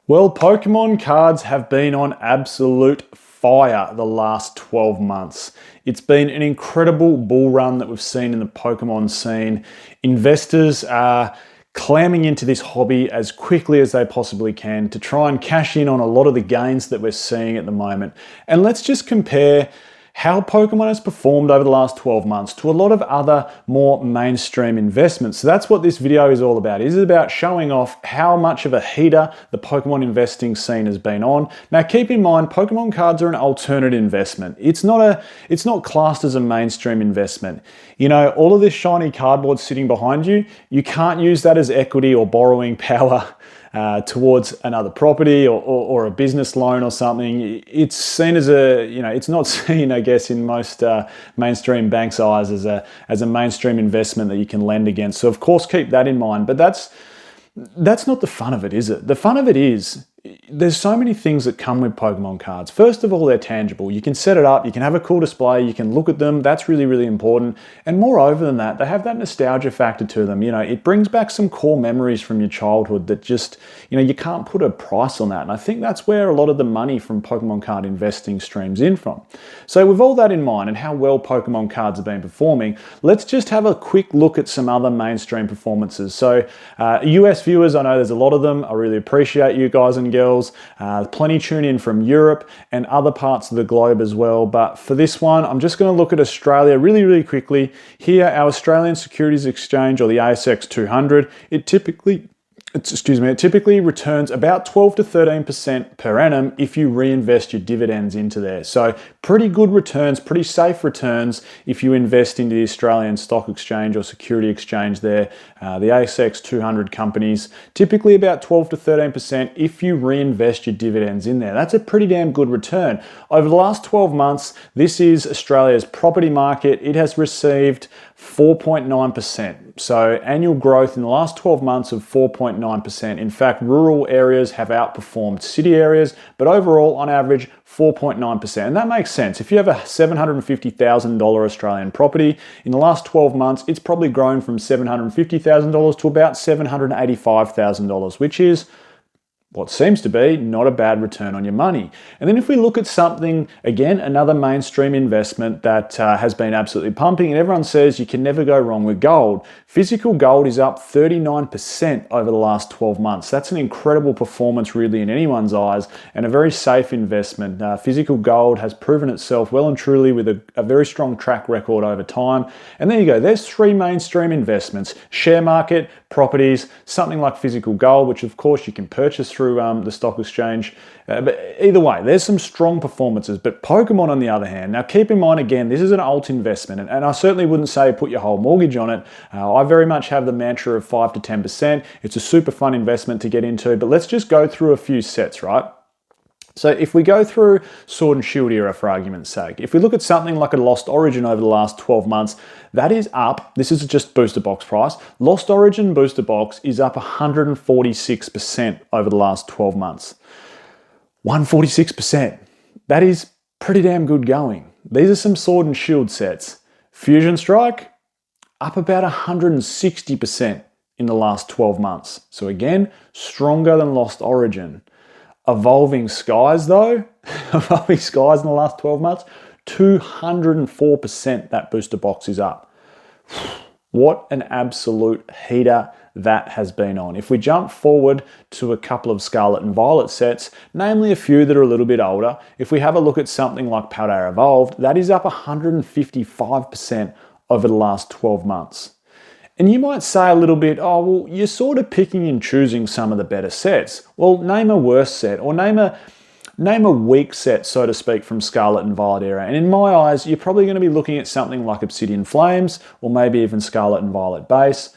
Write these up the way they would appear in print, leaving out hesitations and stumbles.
Well, Pokemon cards have been on absolute fire the last 12 months. It's been an incredible bull run that we've seen in the Pokemon scene. Investors are clamming into this hobby as quickly as they possibly can to try and cash in on a lot of the gains that we're seeing at the moment. And let's just compare how Pokemon has performed over the last 12 months to a lot of other more mainstream investments. So that's what this video is all about. It is about showing off how much of a heater the Pokemon investing scene has been on. Now keep in mind, Pokemon cards are an alternate investment. It's not classed as a mainstream investment. You know, all of this shiny cardboard sitting behind you, you can't use that as equity or borrowing power towards another property or a business loan or something. It's seen as it's not seen, I guess, in most mainstream banks' eyes as a mainstream investment that you can lend against. So of course, keep that in mind. But that's not the fun of it, is it? The fun of it is, there's so many things that come with Pokemon cards. First of all, they're tangible. You can set it up, you can have a cool display, you can look at them. That's really, really important. And moreover than that, they have that nostalgia factor to them. You know, it brings back some core memories from your childhood that just, you can't put a price on that. And I think that's where a lot of the money from Pokemon card investing streams in from. So with all that in mind and how well Pokemon cards have been performing, let's just have a quick look at some other mainstream performances. So US viewers, I know there's a lot of them. I really appreciate you guys and girls. Plenty tune in from Europe and other parts of the globe as well. But for this one, I'm just going to look at Australia really, really quickly. Here, our Australian Securities Exchange, or the ASX 200, it typically returns about 12 to 13% per annum if you reinvest your dividends into there. So pretty good returns, pretty safe returns if you invest into the Australian Stock Exchange or Security Exchange there. The ASX 200 companies, typically about 12 to 13% if you reinvest your dividends in there. That's a pretty damn good return. Over the last 12 months, this is Australia's property market. It has received 4.9%. So annual growth in the last 12 months of 4.9%. In fact, rural areas have outperformed city areas, but overall, on average, 4.9%. And that makes sense. If you have a $750,000 Australian property, in the last 12 months, it's probably grown from $750,000 to about $785,000, which is what seems to be not a bad return on your money. And then if we look at something, again, another mainstream investment that has been absolutely pumping, and everyone says you can never go wrong with gold. Physical gold is up 39% over the last 12 months. That's an incredible performance really in anyone's eyes, and a very safe investment. Physical gold has proven itself well and truly with a very strong track record over time. And there you go, there's three mainstream investments: share market, properties, something like physical gold, which of course you can purchase through the stock exchange. But either way, there's some strong performances. But Pokemon, on the other hand, now keep in mind, again, this is an alt investment, and I certainly wouldn't say put your whole mortgage on it. I very much have the mantra of 5 to 10%. It's a super fun investment to get into, but let's just go through a few sets, right? So if we go through Sword and Shield era for argument's sake, if we look at something like a Lost Origin over the last 12 months, that is up, this is just booster box price, Lost Origin booster box is up 146% over the last 12 months. 146%. That is pretty damn good going. These are some Sword and Shield sets. Fusion Strike, up about 160% in the last 12 months. So again, stronger than Lost Origin. Evolving Skies though, Evolving Skies in the last 12 months, 204% that booster box is up. What an absolute heater that has been on. If we jump forward to a couple of Scarlet and Violet sets, namely a few that are a little bit older, if we have a look at something like Paldea Evolved, that is up 155% over the last 12 months. And you might say a little bit, oh, well, you're sort of picking and choosing some of the better sets. Well, name a worse set, or name a weak set, so to speak, from Scarlet and Violet era. And in my eyes, you're probably going to be looking at something like Obsidian Flames, or maybe even Scarlet and Violet Base.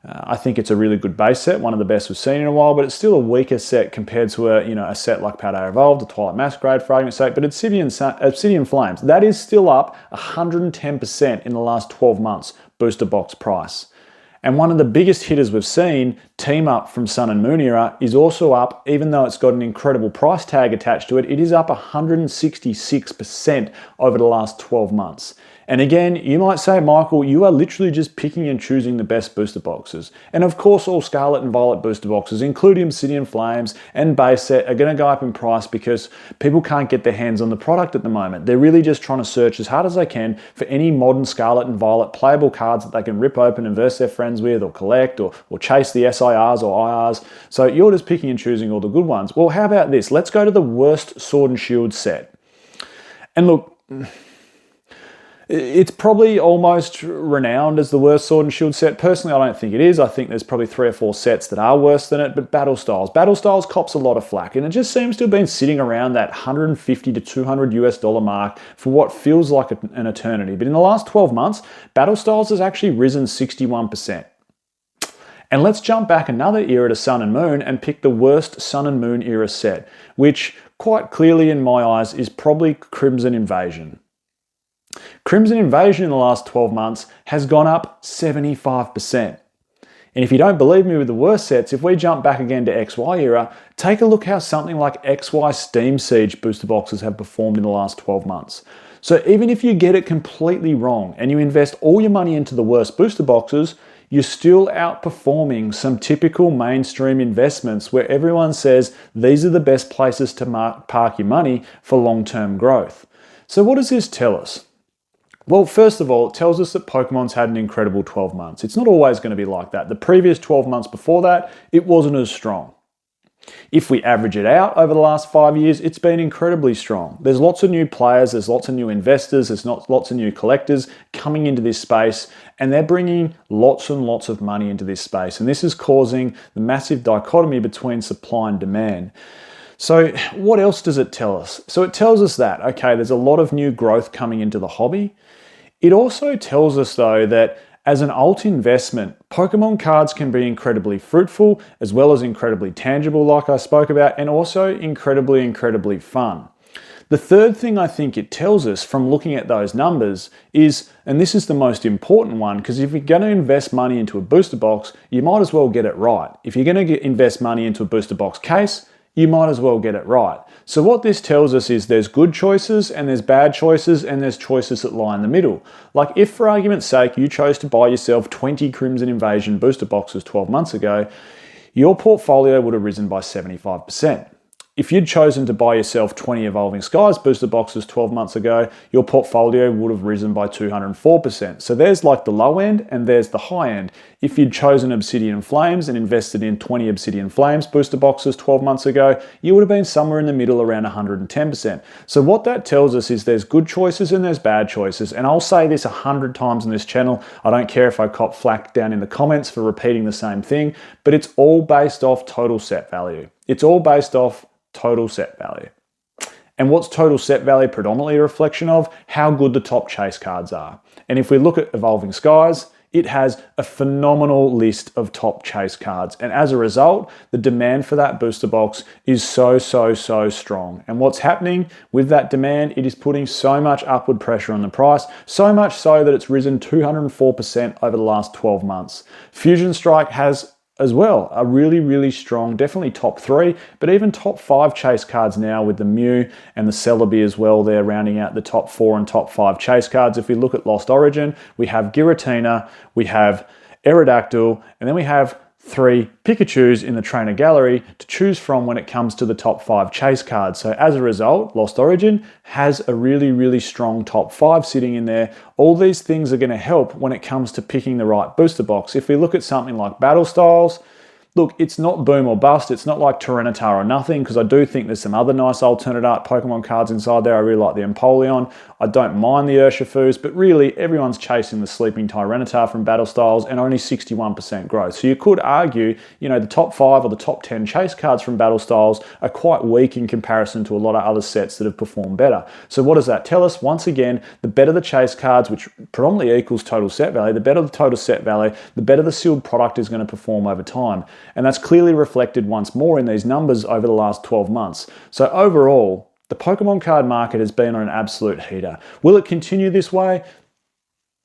I think it's a really good base set, one of the best we've seen in a while, but it's still a weaker set compared to a set like Paldea Evolved, the Twilight Masquerade, for argument's sake. But Obsidian Flames, that is still up 110% in the last 12 months, booster box price. And one of the biggest hitters we've seen, Team Up from Sun and Moon era is also up, even though it's got an incredible price tag attached to it. It is up 166% over the last 12 months. And again, you might say, Michael, you are literally just picking and choosing the best booster boxes. And of course, all Scarlet and Violet booster boxes, including Obsidian Flames and Base Set, are going to go up in price because people can't get their hands on the product at the moment. They're really just trying to search as hard as they can for any modern Scarlet and Violet playable cards that they can rip open and verse their friends with, or collect, or chase the SIRs or IRs. So you're just picking and choosing all the good ones. Well, how about this? Let's go to the worst Sword and Shield set. And look, it's probably almost renowned as the worst Sword and Shield set. Personally, I don't think it is. I think there's probably 3 or 4 sets that are worse than it, but Battle Styles cops a lot of flack, and it just seems to have been sitting around that $150 to $200 mark for what feels like an eternity. But in the last 12 months, Battle Styles has actually risen 61%. And let's jump back another era to Sun and Moon and pick the worst Sun and Moon era set, which quite clearly in my eyes is probably Crimson Invasion. Crimson Invasion in the last 12 months has gone up 75%. And if you don't believe me with the worst sets, if we jump back again to XY era, take a look how something like XY Steam Siege booster boxes have performed in the last 12 months. So even if you get it completely wrong and you invest all your money into the worst booster boxes, you're still outperforming some typical mainstream investments where everyone says these are the best places to park your money for long-term growth. So what does this tell us? Well, first of all, it tells us that Pokemon's had an incredible 12 months. It's not always going to be like that. The previous 12 months before that, it wasn't as strong. If we average it out over the last 5 years, it's been incredibly strong. There's lots of new players, there's lots of new investors, there's lots of new collectors coming into this space, and they're bringing lots and lots of money into this space. And this is causing the massive dichotomy between supply and demand. So what else does it tell us? So it tells us that, okay, there's a lot of new growth coming into the hobby. It also tells us, though, that as an alt investment, Pokemon cards can be incredibly fruitful, as well as incredibly tangible, like I spoke about, and also incredibly fun. The third thing I think it tells us from looking at those numbers is, and this is the most important one, because if you're going to invest money into a booster box, you might as well get it right. If you're going to invest money into a booster box case, you might as well get it right. So what this tells us is there's good choices and there's bad choices and there's choices that lie in the middle. Like if for argument's sake you chose to buy yourself 20 Crimson Invasion booster boxes 12 months ago, your portfolio would have risen by 75%. If you'd chosen to buy yourself 20 Evolving Skies booster boxes 12 months ago, your portfolio would have risen by 204%. So there's like the low end and there's the high end. If you'd chosen Obsidian Flames and invested in 20 Obsidian Flames booster boxes 12 months ago, you would have been somewhere in the middle around 110%. So what that tells us is there's good choices and there's bad choices. And I'll say this 100 times on this channel. I don't care if I cop flack down in the comments for repeating the same thing, but it's all based off total set value. It's all based off total set value. And what's total set value predominantly a reflection of? How good the top chase cards are. And if we look at Evolving Skies, it has a phenomenal list of top chase cards. And as a result, the demand for that booster box is so strong. And what's happening with that demand, it is putting so much upward pressure on the price, so much so that it's risen 204% over the last 12 months. Fusion Strike has as well, a really strong, definitely top 3, but even top 5 chase cards now with the Mew and the Celebi as well. They're rounding out the top 4 and top 5 chase cards. If we look at Lost Origin, we have Giratina, we have Aerodactyl, and then we have 3 Pikachus in the trainer gallery to choose from when it comes to the top 5 chase cards. So as a result, Lost Origin has a really strong top 5 sitting in there. All these things are going to help when it comes to picking the right booster box. If we look at something like Battle Styles, look, it's not boom or bust. It's not like Tyranitar or nothing, because I do think there's some other nice alternate art Pokemon cards inside there. I really like the Empoleon. I don't mind the Urshifus, but really everyone's chasing the Sleeping Tyranitar from Battle Styles and only 61% growth. So you could argue, you know, the top 5 or the top 10 chase cards from Battle Styles are quite weak in comparison to a lot of other sets that have performed better. So what does that tell us? Once again, the better the chase cards, which predominantly equals total set value, the better the total set value, the better the sealed product is going to perform over time. And that's clearly reflected once more in these numbers over the last 12 months. So overall, the Pokemon card market has been on an absolute heater. Will it continue this way?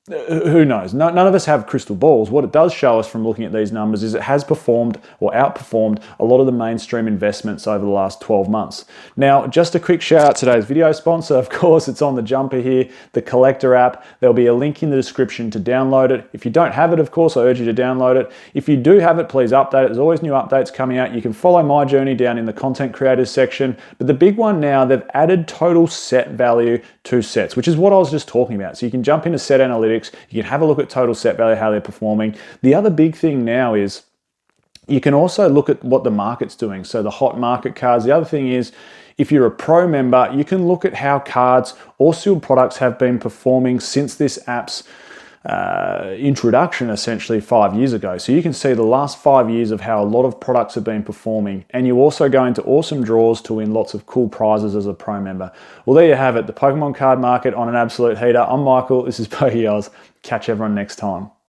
Who knows? None of us have crystal balls. What it does show us from looking at these numbers is it has performed or outperformed a lot of the mainstream investments over the last 12 months. Now, just a quick shout out to today's video sponsor. Of course, it's on the jumper here, the Collector app. There'll be a link in the description to download it. If you don't have it, of course, I urge you to download it. If you do have it, please update it. There's always new updates coming out. You can follow my journey down in the content creators section. But the big one now, they've added total set value to sets, which is what I was just talking about. So you can jump into set analytics. You can have a look at total set value, how they're performing. The other big thing now is you can also look at what the market's doing. So the hot market cards. The other thing is, if you're a pro member, you can look at how cards or sealed products have been performing since this app's introduction essentially 5 years ago. So you can see the last 5 years of how a lot of products have been performing, and you also go into awesome draws to win lots of cool prizes as a pro member. Well, there you have it, the Pokemon card market on an absolute heater. I'm Michael, this is PokeOz. Catch everyone next time.